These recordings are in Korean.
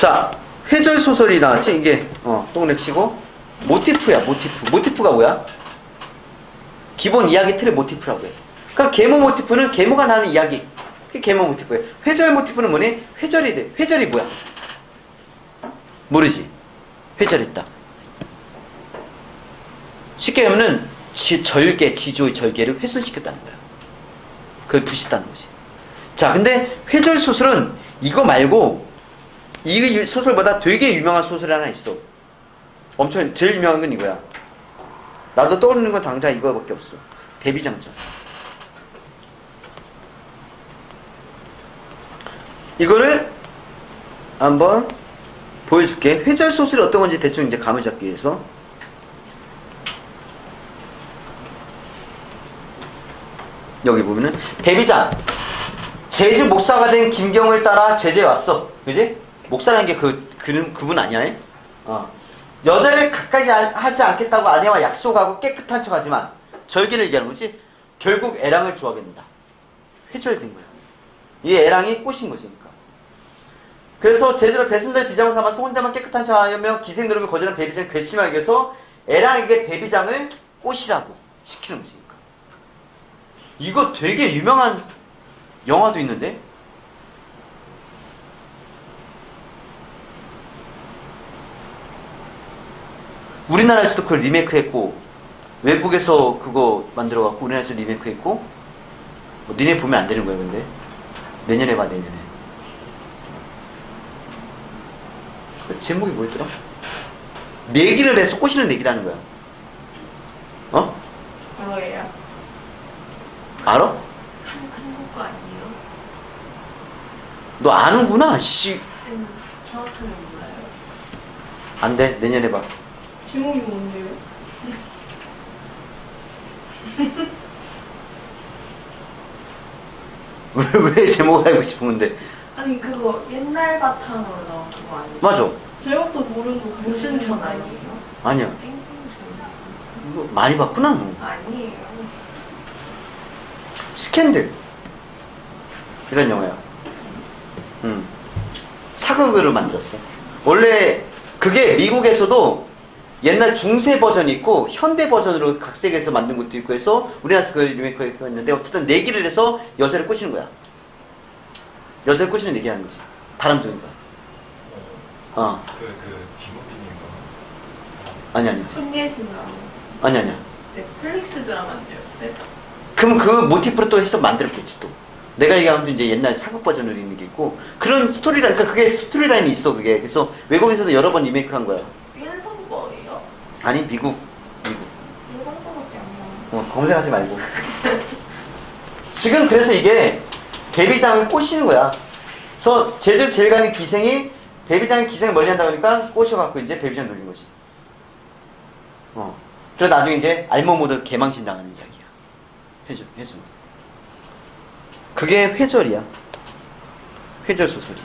자, 회절 소설이 나왔지? 이게, 동네 치고. 모티프야, 모티프. 모티프가 뭐야? 기본 이야기 틀의 모티프라고 해. 그러니까 계모 모티프는 계모가 나는 이야기. 그게 계모 모티프예요. 회절 모티프는 뭐니? 회절이 돼. 회절이 뭐야? 모르지? 회절이 있다. 쉽게 하면은 절개, 지조의 절개를 훼손시켰다는 거야. 그걸 부셨다는 거지. 자, 근데 회절 소설은 이거 말고 이 소설보다 되게 유명한 소설이 하나 있어. 엄청 제일 유명한 건 이거야. 나도 떠오르는 건 당장 이거밖에 없어. 데비장전. 이거를 한번 보여줄게. 회절 소설이 어떤 건지 대충 이제 감을 잡기 위해서. 여기 보면은 데비장. 제주 목사가 된 김경을 따라 제주에 왔어. 그지? 목사라는 게 그분 아니야? 여자를 가까이 하지 않겠다고 아내와 약속하고 깨끗한 척 하지만 절기를 얘기하는 거지. 결국 애랑을 좋아하게 된다. 회절된 거야. 이 애랑이 꼬신 거지. 그러니까. 그래서 제주로 배순달 비장을 삼아서 혼자만 깨끗한 척 하며 기생 노름을 거절한 배비장을 괘씸하기 위해서 애랑에게 배비장을 꼬시라고 시키는 거지. 그러니까. 이거 되게 유명한 영화도 있는데? 우리나라에서도 그걸 리메이크 했고, 외국에서 그거 만들어갖고, 우리나라에서 리메이크 했고, 니네 보면 안 되는 거야, 근데. 내년에 봐, 내년에. 그 제목이 뭐였더라? 내기를 해서 꼬시는 내기라는 거야. 뭐예요? 알아? 한국 거 아니에요? 너 아는구나, 씨. 정확하게 몰라요. 안 돼, 내년에 봐. 제목이 뭔데요? 왜 제목을 알고 싶은데? 아니 그거 옛날 바탕으로 나온 그거 아니에요? 맞아. 제목도 모르고 무슨 전 아니에요? 아니야. 땡땡전 이거 많이 봤구나, 너. 아니에요. 스캔들. 이런 영화야. 사극으로 만들었어. 원래 그게 미국에서도 옛날 중세 버전이 있고 현대 버전으로 각색해서 만든 것도 있고 해서 우리나라에서 그 리메이크 했는데 어쨌든 내기를 해서 여자를 꼬시는 거야. 여자를 꼬시는 내기하는 거지. 바람둥이가. 디모빈인가? 아니. 손예진아. 아니야. 넷플릭스 드라마인데였어요? 그럼 그 모티프로 또 해서 만들었겠지 또. 내가 얘기한 건 이제 옛날 사극 버전으로 있는 게 있고 그런 스토리라인, 그러니까 그게 스토리라인이 있어 그게. 그래서 외국에서도 여러 번 리메이크 한 거야. 일본 거예요? 아니 미국. 일본 거밖에 안 나와. 검색하지 말고. 지금 그래서 이게 데비장을 꼬시는 거야. 그래서 제주 제일 가는 기생이 데비장의 기생을 멀리 한다 보니까 꼬셔갖고 이제 데비장 돌린 거지. 그래서 나중에 이제 알몸모드 개망신 당하는 이야기야. 회절. 그게 회절이야. 회절 소설이.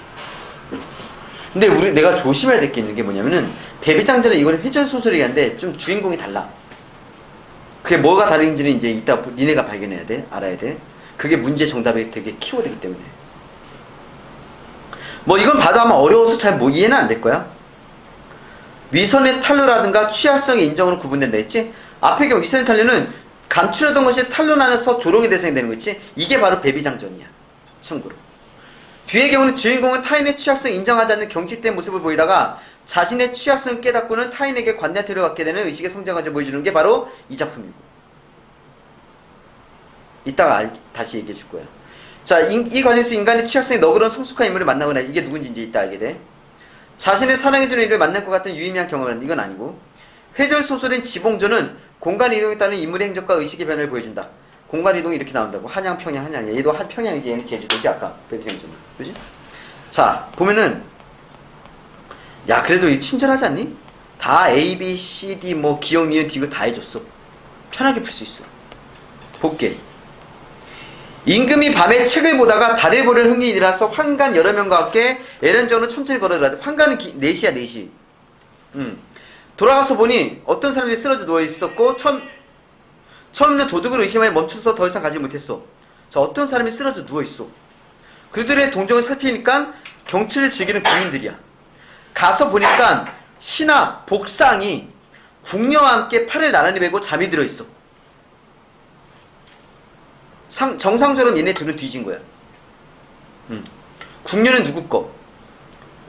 근데 내가 조심해야 될 게 있는 게 뭐냐면은 데비장전에 이거는 회절 소설이한데 좀 주인공이 달라. 그게 뭐가 다른지는 이제 이따 니네가 발견해야 돼. 알아야 돼. 그게 문제 정답이 되게 키워드이기 때문에. 뭐 이건 봐도 아마 어려워서 잘 이해는 안 될 거야. 위선의 탄로라든가 취약성의 인정으로 구분된다 했지? 앞의 경우 위선의 탄로는 감추려던 것이 탄로나서 조롱의 대상이 되는 거 있지? 이게 바로 배비장전이야. 참고로. 뒤의 경우는 주인공은 타인의 취약성을 인정하지 않는 경직된 모습을 보이다가 자신의 취약성을 깨닫고는 타인에게 관대한 태도를 갖게 되는 의식의 성장까지 보여주는 게 바로 이 작품이고. 이따가 다시 얘기해 줄 거야. 자, 이 과정에서 인간의 취약성이 너그러운 성숙한 인물을 만나거나 이게 누군지 이제 이따 알게 돼. 자신을 사랑해주는 이를 만날 것 같은 유의미한 경험을 하는 이건 아니고. 회절 소설인 지봉조는 공간 이동에 따른 인물의 행적과 의식의 변화를 보여준다. 공간 이동이 이렇게 나온다고. 한양, 평양, 한양. 얘도 평양이지. 얘는 제주도지. 아까 배비생전. 그지? 자, 보면은 야, 그래도 이 친절하지 않니? 다 A, B, C, D 뭐 기억, 니은, 디귿 다 해줬어. 편하게 풀 수 있어. 볼게. 임금이 밤에 책을 보다가 달을 보는 흥이 일어나서 환관 여러 명과 함께 에런저으로 천천히 걸어들어다. 환관은 4시야 4시. 돌아가서 보니 어떤 사람들이 쓰러져 누워있었고 처음에는 도둑을 의심하여 멈춰서 더 이상 가지 못했어. 자, 어떤 사람이 쓰러져 누워있어. 그들의 동정을 살피니까 경치를 즐기는 군인들이야. 가서 보니까 신하 복상이 궁녀와 함께 팔을 나란히 베고 잠이 들어있어. 정상적으로 얘네 둘은 뒤진 거야. 궁녀는 누구 거?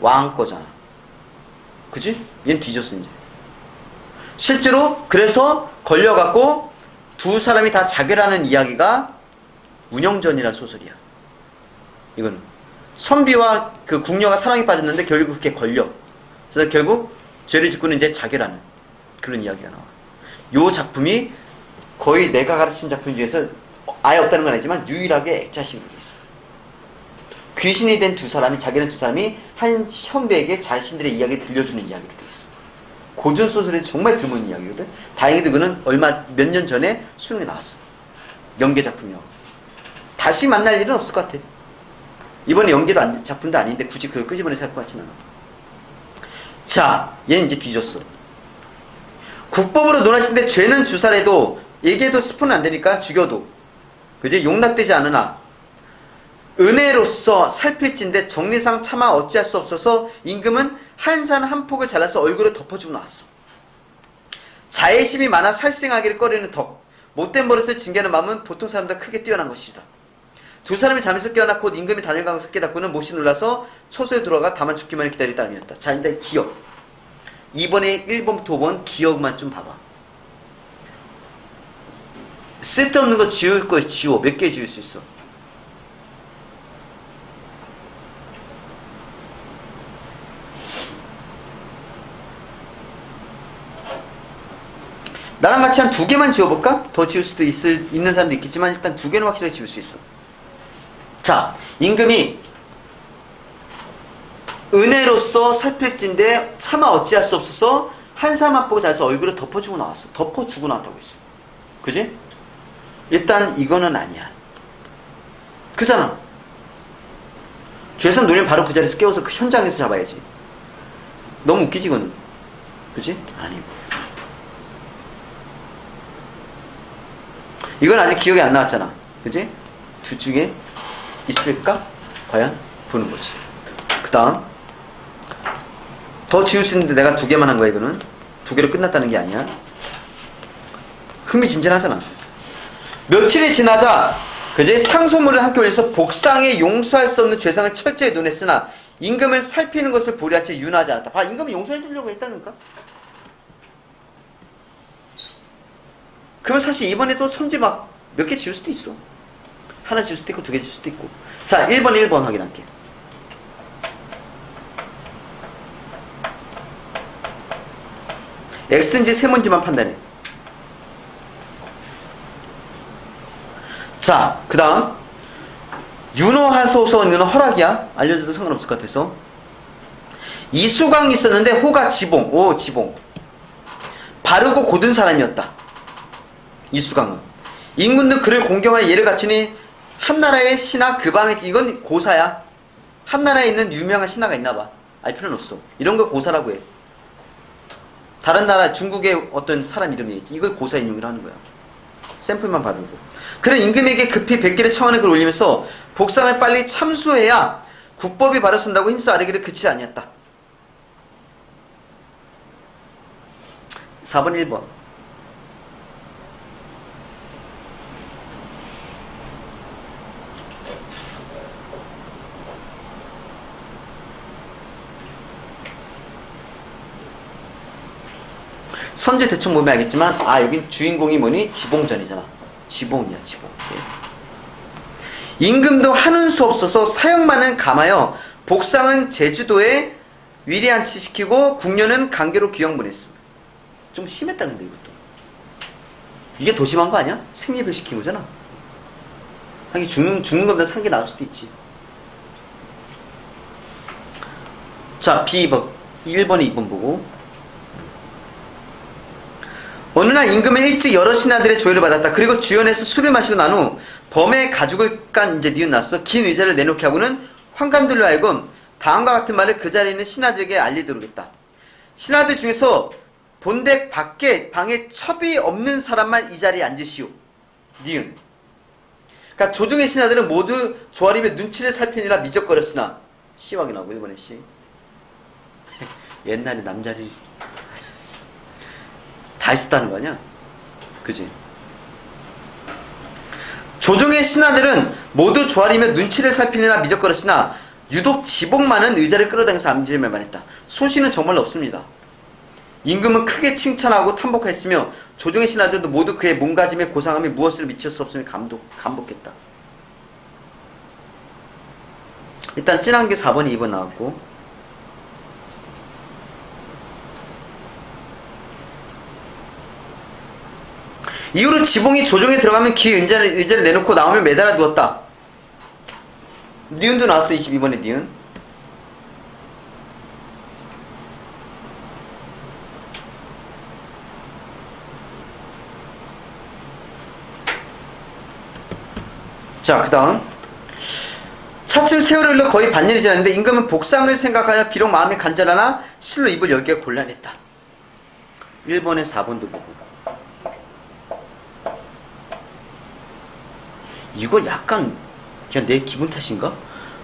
왕 거잖아. 그지? 얘는 뒤졌어 이제. 실제로 그래서 걸려갖고 두 사람이 다 자결하는 이야기가 운영전이라는 소설이야. 이거는 선비와 그 궁녀가 사랑에 빠졌는데 결국 그렇게 걸려. 그래서 결국 죄를 짓고는 이제 자결하는 그런 이야기가 나와. 요 작품이 거의 내가 가르친 작품 중에서 아예 없다는 건 아니지만 유일하게 액자식으로 있어. 귀신이 된 두 사람이, 자기는 두 사람이 한 선비에게 자신들의 이야기를 들려주는 이야기도 있어. 고전 소설에 정말 드문 이야기거든. 다행히도 그는 몇 년 전에 수능에 나왔어. 연계 작품이요. 다시 만날 일은 없을 것 같아. 이번에 연계도 작품도 아닌데 굳이 그걸 끄집어내서 할 것 같진 않아. 자, 얘는 이제 뒤졌어. 국법으로 논하신데 죄는 주살해도 얘기해도 스포는 안 되니까 죽여도 그지? 용납되지 않으나 은혜로서 살필진데 정리상 차마 어찌할 수 없어서 임금은 한산 한 폭을 잘라서 얼굴을 덮어주고 나왔어. 자애심이 많아 살생하기를 꺼리는 덕, 못된 버릇을 징계하는 마음은 보통 사람보다 크게 뛰어난 것이라. 두 사람이 잠에서 깨어나 곧 임금이 단일강에서 깨닫고는 몹시 놀라서 처소에 들어가 다만 죽기만을 기다릴 따름이었다. 자, 일단 기억. 이번에 1번부터 5번 기억만 좀 봐봐. 쓸데없는 거 지울 거 지워. 몇 개 지울 수 있어? 나랑 같이 한 2개만 지워볼까? 더 지울 수도 있는 사람도 있겠지만 일단 2개는 확실하게 지울 수 있어. 자, 임금이 은혜로서 살필진데 차마 어찌할 수 없어서 한사만 보고 자서 얼굴을 덮어주고 나왔어. 덮어주고 나왔다고 했어. 그지? 일단 이거는 아니야. 그잖아. 죄선 노리면 바로 그 자리에서 깨워서 그 현장에서 잡아야지. 너무 웃기지 이거는. 그지? 아니고. 이건 아직 기억이 안 나왔잖아. 그지? 둘 중에 있을까? 과연? 보는 거지. 그 다음 더 지울 수 있는데 내가 2개만 한 거야. 이거는 2개로 끝났다는 게 아니야. 흥미진진하잖아. 며칠이 지나자 그제 상소문을 학교 올려서 복상에 용서할 수 없는 죄상을 철저히 논했으나 임금은 살피는 것을 보려한 채 윤하지 않았다. 봐, 임금은 용서해 주려고 했다니까. 그럼 사실 이번에 또 손지 막 몇 개 지울 수도 있어. 하나 지울 수도 있고 2개 지울 수도 있고. 자, 1번 확인할게. X인지 세문지만 판단해. 자, 그 다음 윤호하소서는 허락이야. 알려줘도 상관없을 것 같아서. 이수광이 있었는데 호가 지봉. 오, 지봉. 바르고 고든 사람이었다. 이수광은 인군도 그를 공경할 예를 갖추니 한나라의 신하 그 밤에, 이건 고사야. 한나라에 있는 유명한 신하가 있나봐. 알 필요는 없어. 이런 걸 고사라고 해. 다른 나라 중국의 어떤 사람 이름이겠지. 이걸 고사 인용이라 하는 거야. 샘플만 받은 거. 그래 임금에게 급히 백기를 청하는 글을 올리면서 복상을 빨리 참수해야 국법이 바로 쓴다고 힘써 아뢰기를 그치지 아니었다. 4번 1번. 선제 대충 보면 알겠지만 여긴 주인공이 뭐니? 지봉전이잖아. 지봉이야 지봉. 예. 임금도 하는 수 없어서 사형만은 감하여 복상은 제주도에 위리안치시키고 궁녀는 강계로 귀양 보냈어. 좀 심했다는데 이것도. 이게 더 심한 거 아니야? 생리별 시킨 거잖아. 하긴 죽는 것보다 산 게 나을 수도 있지. 자, B2번 1번에 2번 보고. 어느 날 임금은 일찍 여러 신하들의 조회를 받았다. 그리고 주연에서 술을 마시고 난 후 범의 가죽을 깐 이제 니은 났어. 긴 의자를 내놓게 하고는 환관들로 하여금 다음과 같은 말을 그 자리에 있는 신하들에게 알리도록 했다. 신하들 중에서 본댁 밖에 방에 첩이 없는 사람만 이 자리에 앉으시오. 니은. 그러니까 조중의 신하들은 모두 조아림의 눈치를 살피느라 미적거렸으나 씨 확인하고 1번에 씨. 옛날에 남자들이 다 있었다는 거 아니야? 그지? 조종의 신하들은 모두 조아리며 눈치를 살피느라 미적거렸으나 유독 지복만은 의자를 끌어당겨서 암질만 했다. 소신은 정말로 없습니다. 임금은 크게 칭찬하고 탐복했으며 조종의 신하들도 모두 그의 몸가짐의 고상함이 무엇을 미칠 수 없음을 감복했다. 일단 진한 게 4번이 2번 나왔고, 이후로 지봉이 조종에 들어가면 기 의자를 내놓고 나오면 매달아 누웠다. 니은도 나왔어. 22번에 니은. 자, 그 다음 차츰 세월이 흘러 거의 반년이 지났는데 임금은 복상을 생각하여 비록 마음이 간절하나 실로 입을 열기가 곤란했다. 1번에 4번도 보고, 이거 약간 그냥 내 기분 탓인가?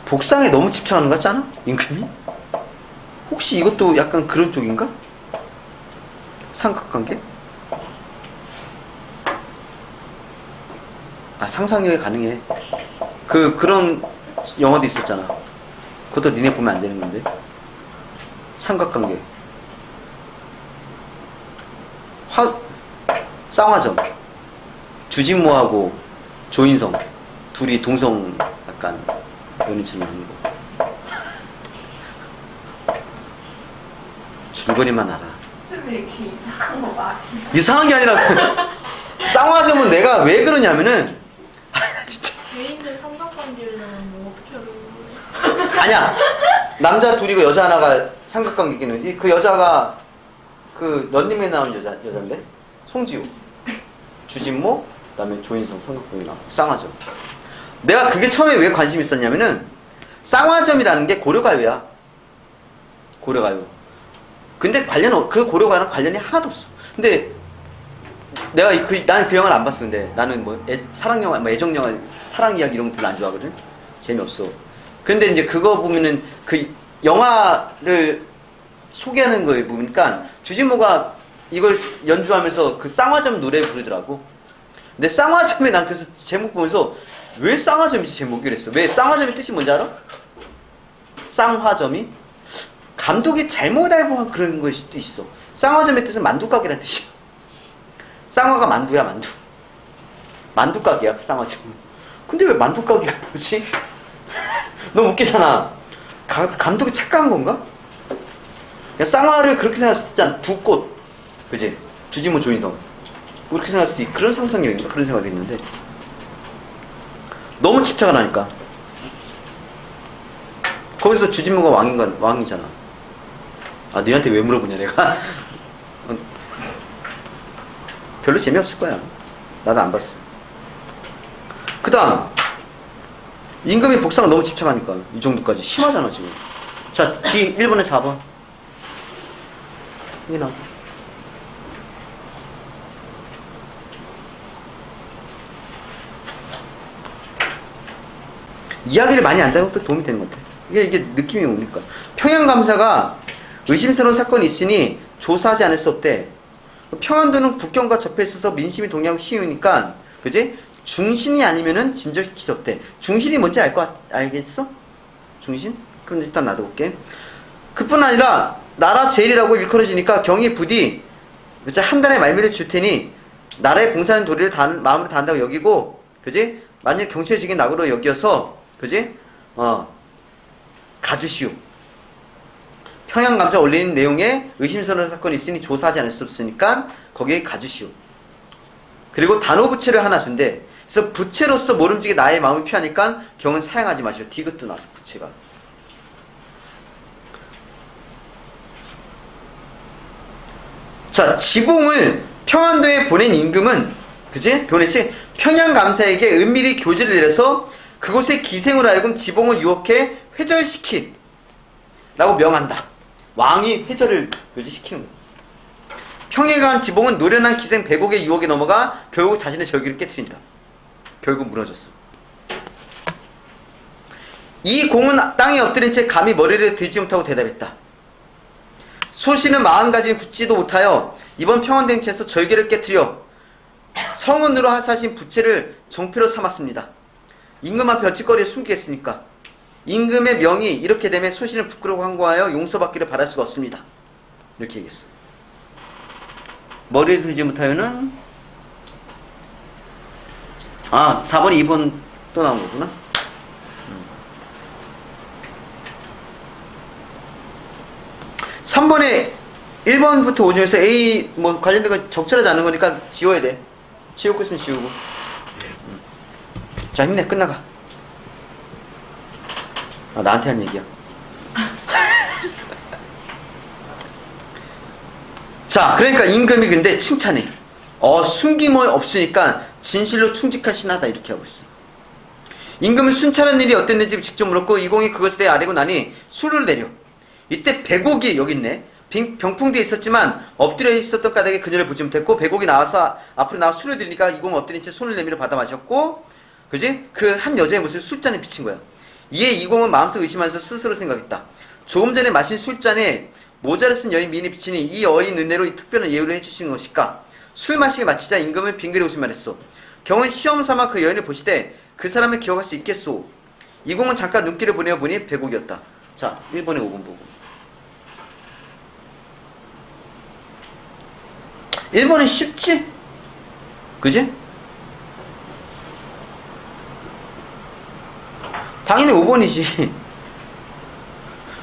복상에 너무 집착하는 것 같지 않아? 임금이? 혹시 이것도 약간 그런 쪽인가? 삼각관계? 아, 상상력이 가능해. 그런 영화도 있었잖아. 그것도 니네 보면 안 되는 건데. 삼각관계. 쌍화점. 주진모하고 조인성. 둘이 동성 약간 연인처럼 하는 거. 줄거리만 알아. 왜 이렇게 이상한 거 말해? 이상한 게 아니라 쌍화점은 내가 왜 그러냐면은 진짜 개인들 삼각관계려면 뭐 어떻게 하는 거야? 아니야. 남자 둘이고 여자 하나가 삼각관계 끼는지. 그 여자가 그 런닝맨 나온 여자인데 송지우, 주진모, 그다음에 조인성 삼각관계 나오고 쌍화점. 내가 그게 처음에 왜 관심 있었냐면은 쌍화점이라는 게 고려가요야. 고려가요. 근데 그 고려가요랑 관련이 하나도 없어. 근데 내가 나는 그 영화를 안 봤어. 근데 나는 뭐 사랑 영화, 뭐 애정 영화, 사랑 이야기 이런 거 별로 안 좋아하거든. 재미없어. 근데 이제 그거 보면은 그 영화를 소개하는 거에 보니까 주진모가 이걸 연주하면서 그 쌍화점 노래 부르더라고. 근데 쌍화점에 난 그래서 제목 보면서 왜 쌍화점이지 제목이 그랬어. 왜 쌍화점의 뜻이 뭔지 알아? 쌍화점이 감독이 잘못 알고 그런 걸 수도 있어. 쌍화점의 뜻은 만두가게란 뜻이야. 쌍화가 만두야, 만두. 만두가게야, 쌍화점. 근데 왜 만두가게가 뭐지? 너무 웃기잖아. 감독이 착각한 건가? 야, 쌍화를 그렇게 생각할 수도 있잖아. 두 꽃. 그지? 주진모, 조인성. 그렇게 생각할 수도 있고, 그런 상상력인가? 그런 생각이 있는데. 너무 집착을 하니까. 거기서 주진모가 왕이잖아. 아, 너한테 왜 물어보냐, 내가? 별로 재미없을 거야. 나도 안 봤어. 그 다음. 임금이 복상을 너무 집착하니까. 이 정도까지. 심하잖아, 지금. 자, 뒤 1번에 4번. 이게 나와. 이야기를 많이 안다는 것도 도움이 되는 것 같아. 이게 느낌이 오니까. 평양감사가 의심스러운 사건이 있으니 조사하지 않을 수 없대. 평안도는 국경과 접해 있어서 민심이 동의하기 쉬우니까, 그지? 중신이 아니면은 진절시킬 수 없대. 중신이 뭔지 알겠어? 중신? 그럼 일단 놔둬볼게. 그뿐 아니라, 나라 제일이라고 일컬어지니까 경이 부디, 그치? 한 달에 말미를 줄 테니, 나라에 봉사하는 도리를 마음으로 다한다고 여기고, 그지? 만약 경제적인 낙으로 여기어서, 그지? 가주시오. 평양감사 올리는 내용에 의심스러운 사건이 있으니 조사하지 않을 수 없으니까 거기에 가주시오. 그리고 단호부채를 하나 준대. 그래서 부채로서 모름지게 나의 마음을 피하니까 경은 사양하지 마시오. 디귿도 나왔어, 부채가. 자, 지봉을 평안도에 보낸 임금은, 그지? 보냈지? 평양감사에게 은밀히 교지를 내려서 그곳의 기생으로 하여금 지봉을 유혹해 회절시킨 라고 명한다. 왕이 회절을 묘지시키는 거야. 평에 간 지봉은 노련한 기생 백옥의 유혹에 넘어가 결국 자신의 절기를 깨트린다. 결국 무너졌어. 이 공은 땅에 엎드린 채 감히 머리를 들지 못하고 대답했다. 소신은 마음가짐이 굳지도 못하여 이번 평안대행체에서 절개를 깨뜨려 성은으로 하사하신 부채를 정표로 삼았습니다. 임금만 별짓거리에 숨기겠습니까? 임금의 명이 이렇게 되면 소신을 부끄러워 항고하여 용서받기를 바랄 수가 없습니다. 이렇게 얘기했어. 머리에 들지 못하여는 4번 2번 또 나온 거구나. 3번에 1번부터 5 중에서 A 뭐 관련된 건 적절하지 않은 거니까 지워야 돼. 지울 거 있으면 지우고. 자, 힘내. 끝나가. 나한테 한 얘기야. 자, 그러니까 임금이 근데 칭찬해. 숨김이 없으니까 진실로 충직한 신하다 이렇게 하고 있어. 임금은 순찰한 일이 어땠는지 직접 물었고 이공이 그것에 대해 아뢰고 나니 술을 내려. 이때 백옥이 여기 있네. 병풍 뒤에 있었지만 엎드려 있었던 까닭에 그녀를 보지 못했고 백옥이 나와서 앞으로 나와 술을 들이니까 이공은 엎드린 채 손을 내밀어 받아 마셨고, 그지? 그 한 여자의 모습을 술잔에 비친 거야. 이에 이공은 마음속 의심하면서 스스로 생각했다. 조금 전에 마신 술잔에 모자를 쓴 여인 미인이 비치니 이 여인 은혜로 이 특별한 예우를 해주신 것일까? 술 마시게 마치자 임금은 빙그레 웃으며 말했소. 경은 시험 삼아 그 여인을 보시되 그 사람을 기억할 수 있겠소. 이공은 잠깐 눈길을 보내어 보니 백옥이었다. 자, 1번에 5번 보고. 1번은 쉽지? 그지? 당연히 5번이지.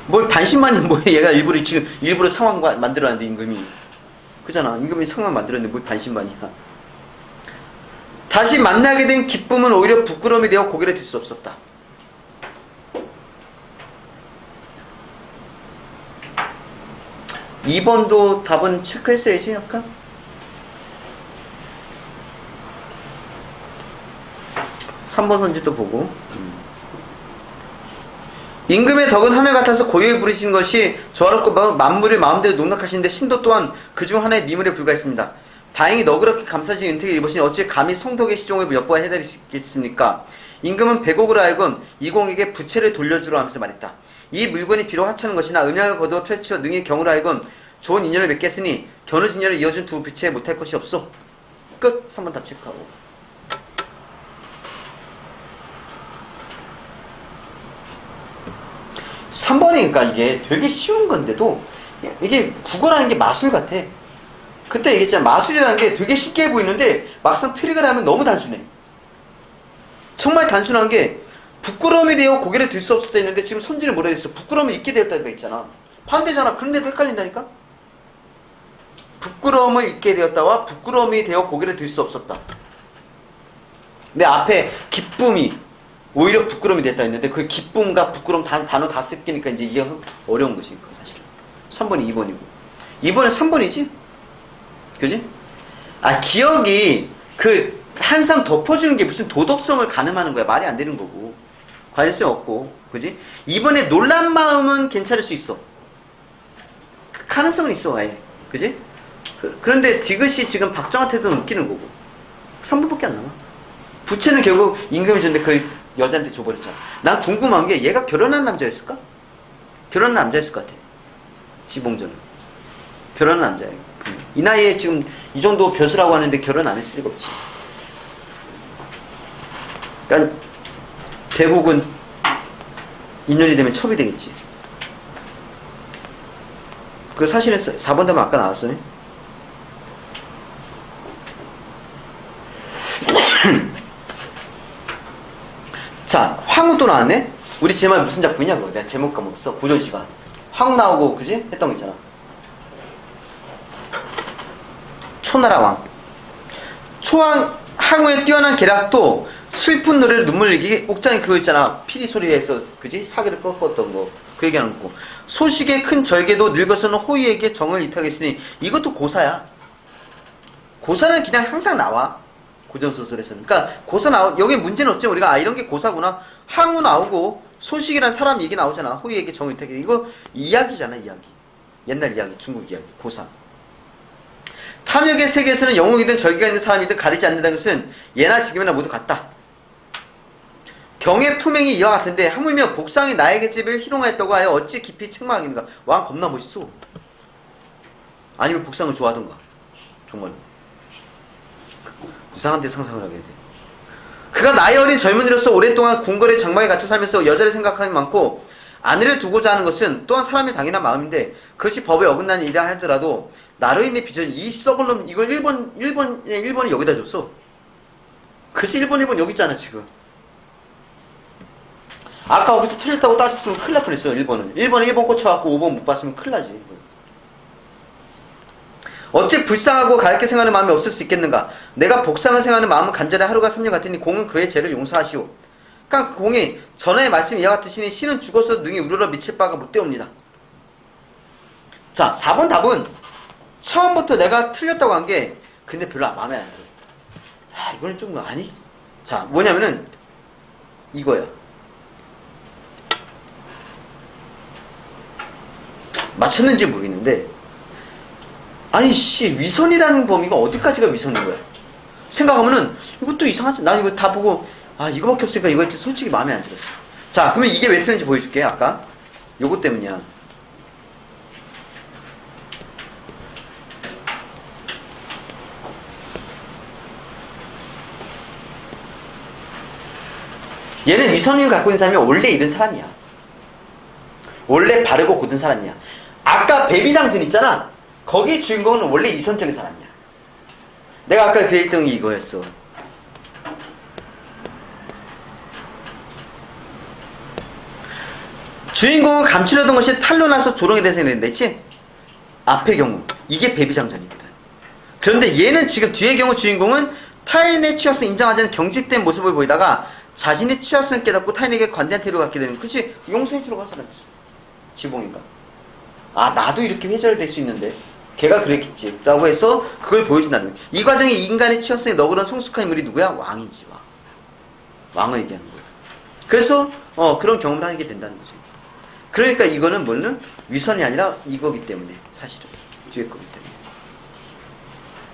뭘 반신반의 뭐 얘가 일부러 상황 만들어놨는데 임금이. 그잖아. 임금이 상황 만들었는데 뭘 반신반의야. 다시 만나게 된 기쁨은 오히려 부끄러움이 되어 고개를 들 수 없었다. (2번도) 답은 체크했어야지 약간. (3번) 선지도 보고. 임금의 덕은 하늘 같아서 고요히 부르신 것이 조화롭고 만물을 마음대로 농락하시는데 신도 또한 그중 하나의 미물에 불과했습니다. 다행히 너그럽게 감사주의 은택을 입으시니 어찌 감히 성덕의 시종을 엿보아 해드리겠습니까? 임금은 백옥으로 하여금 이공에게 부채를 돌려주라 하면서 말했다. 이 물건이 비록 하찮은 것이나 은약을 거두어 펼쳐 능히 경으로 하여금 좋은 인연을 맺겠으니 견우진녀를 이어준 두 부채에 못할 것이 없소. 끝. 3번 답 체크하고. 3번이니까 이게 되게 쉬운 건데도 이게 국어라는 게 마술 같아. 그때 얘기했잖아. 마술이라는 게 되게 쉽게 보이는데 막상 트릭을 하면 너무 단순해. 정말 단순한 게 부끄러움이 되어 고개를 들 수 없을 때 있는데 지금 손질을 뭐라 했어? 부끄러움이 있게 되었다가 있잖아. 반대잖아. 그런데도 헷갈린다니까? 부끄러움을 있게 되었다와 부끄러움이 되어 고개를 들 수 없었다. 내 앞에 기쁨이 오히려 부끄러움이 됐다 했는데 그 기쁨과 부끄러움 단어 다 섞이니까 이제 이게 어려운 것이 사실은. 3번이 2번이고 2번은 3번이지? 그지? 기억이 그 한상 덮어주는 게 무슨 도덕성을 가늠하는 거야. 말이 안 되는 거고 관련성 없고. 그지? 2번에 놀란 마음은 괜찮을 수 있어. 그 가능성은 있어 아예. 그지? 그런데 디귿이 지금 박정한테도 웃기는 거고 3번밖에 안 남아. 부채는 결국 임금이 줬는데 그 여자한테 줘버렸잖아. 난 궁금한 게 얘가 결혼한 남자였을까? 결혼한 남자였을 것 같아. 지봉전은 결혼한 남자야. 이 나이에 지금 이 정도 벼슬하고 하는데 결혼 안 했을 리가 없지. 그러니까 백옥은 인연이 되면 첩이 되겠지. 그 사실은 4번 답은 아까 나왔어요. 자, 황후 또 나왔네? 우리 지난번에 무슨 작품이냐, 그거. 내가 제목 까먹었어. 고전시간. 황후 나오고, 그지? 했던 거 있잖아. 초나라 왕. 항우의 뛰어난 계략도 슬픈 노래를 눈물 흘리기, 옥장에 그거 있잖아. 피리 소리에서, 그지? 사기를 꺾었던 거. 그 얘기하는 거고. 소식의 큰 절개도 늙어서는 호의에게 정을 이탁했으니, 이것도 고사야. 고사는 그냥 항상 나와. 고전소설에서는. 그러니까 고사 여기 문제는 없지. 우리가 이런 게 고사구나. 항우 나오고 소식이란 사람 얘기 나오잖아. 호의에게 정을 이탁해. 이거 이야기잖아. 이야기. 옛날 이야기. 중국 이야기. 고사. 탐욕의 세계에서는 영웅이든 절개가 있는 사람이든 가리지 않는다는 것은 예나 지금이나 모두 같다. 경의 품행이 이와 같은데 하물며 복상이 나에게 집을 희롱하였다고 하여 어찌 깊이 책망하겠는가. 왕 겁나 멋있어. 아니면 복상을 좋아하던가. 정말 이상한 데 상상을 하게 돼. 그가 나이 어린 젊은이로서 오랫동안 궁궐의 장막에 갇혀 살면서 여자를 생각함이 많고 아내를 두고자 하는 것은 또한 사람의 당연한 마음인데 그것이 법에 어긋나는 일이라 하더라도 나로 인해 빚은 이 썩을 놈 이걸 1번이 여기다 줬어. 그치 1번 여기 있잖아 지금. 아까 거기서 틀렸다고 따졌으면 큰일 날 뻔했어요. 1번은 1번 꽂혀갖고 5번 못 봤으면 큰일 나지. 어찌 불쌍하고 가엾게 생각하는 마음이 없을 수 있겠는가. 내가 복상을 생각하는 마음은 간절히 하루가 3년 같으니 공은 그의 죄를 용서하시오. 그러니까 공이 전에 말씀 이와 같으시니 신은 죽어서 능히 우러러 미칠 바가 못되옵니다. 자 4번 답은 처음부터 내가 틀렸다고 한 게 근데 별로 마음에 안 들어. 아 이거는 좀 아니. 자 뭐냐면은 이거야. 맞췄는지 모르겠는데 아니 씨 위선이라는 범위가 어디까지가 위선인 거야. 생각하면은 이것도 이상하지. 난 이거 다 보고 아 이거밖에 없으니까 이거 솔직히 마음에 안 들었어. 자 그러면 이게 왜 틀린지 보여줄게. 아까 요거 때문이야. 얘는 위선을 갖고 있는 사람이 원래 이런 사람이야. 원래 바르고 고든 사람이야. 아까 베비장전 있잖아. 거기 주인공은 원래 위선적인 사람이야. 내가 아까 그 얘기했던 게 이거였어. 주인공은 감추려던 것이 탈로 나서 조롱에 대해서 냈지? 앞의 경우 이게 베비장전이거든. 그런데 얘는 지금 뒤의 경우 주인공은 타인의 취약성을 인정하지 않는 경직된 모습을 보이다가 자신의 취약성을 깨닫고 타인에게 관대한 태도를 갖게 되는. 그치? 용서해주려고 한 사람이었어. 지봉인가? 아 나도 이렇게 회절될 수 있는데 걔가 그랬겠지 라고 해서 그걸 보여준다는 거야. 이 과정에 인간의 취약성에 너그러운 성숙한 인물이 누구야? 왕이지. 왕을 얘기하는 거야. 그래서 그런 경험을 하게 된다는 거지. 그러니까 이거는 뭐는 위선이 아니라 이거기 때문에 사실은 뒤에 거기 때문에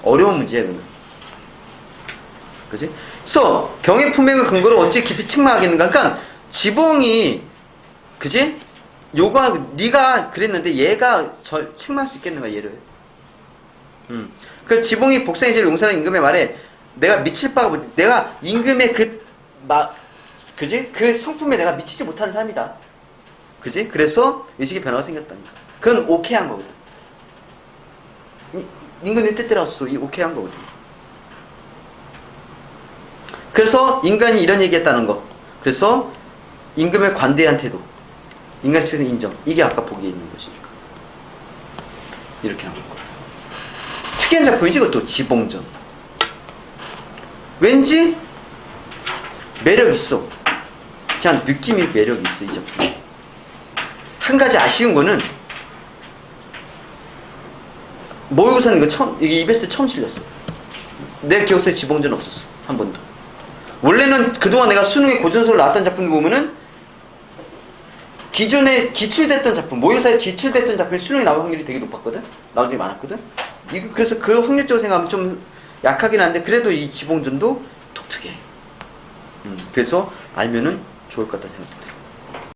어려운 문제야 이거는. 그지? 그래서 경의 품맥의 근거를 어찌 깊이 책망하겠는가. 그러니까 지봉이 그지? 요거 네가 그랬는데 얘가 책망할 수 있겠는가 얘를. 그 지봉이 복상의 죄를 용서하는 임금의 말에 내가 미칠 바가 뭐 내가 임금의 그지? 그 성품에 내가 미치지 못하는 사람이다. 그지? 그래서 의식의 변화가 생겼답니다. 그건 오케이한 거거든. 임금의 뜻대로서 이 오케이한 거거든. 그래서 인간이 이런 얘기했다는 거. 그래서 임금의 관대한 태도. 인간의 취약성 인정. 이게 아까 보기에 있는 것이니까. 이렇게 하는 거야. 특이한 작품이지 이것도 지봉전. 왠지 매력 있어. 그냥 느낌이 매력이 있어 이 작품. 한 가지 아쉬운 거는 모의고사는 이거 이게 EBS 처음 실렸어. 내 기억속에 지봉전 없었어. 한 번도. 원래는 그동안 내가 수능에 고전서로 나왔던 작품들 보면은 기존에 기출됐던 작품, 모의고사에 기출됐던 작품이 수능에 나올 확률이 되게 높았거든? 나온 적이 많았거든? 그래서 그 확률적으로 생각하면 좀 약하긴 한데, 그래도 이 지봉전도 독특해. 그래서 알면은 좋을 것 같다 생각된다.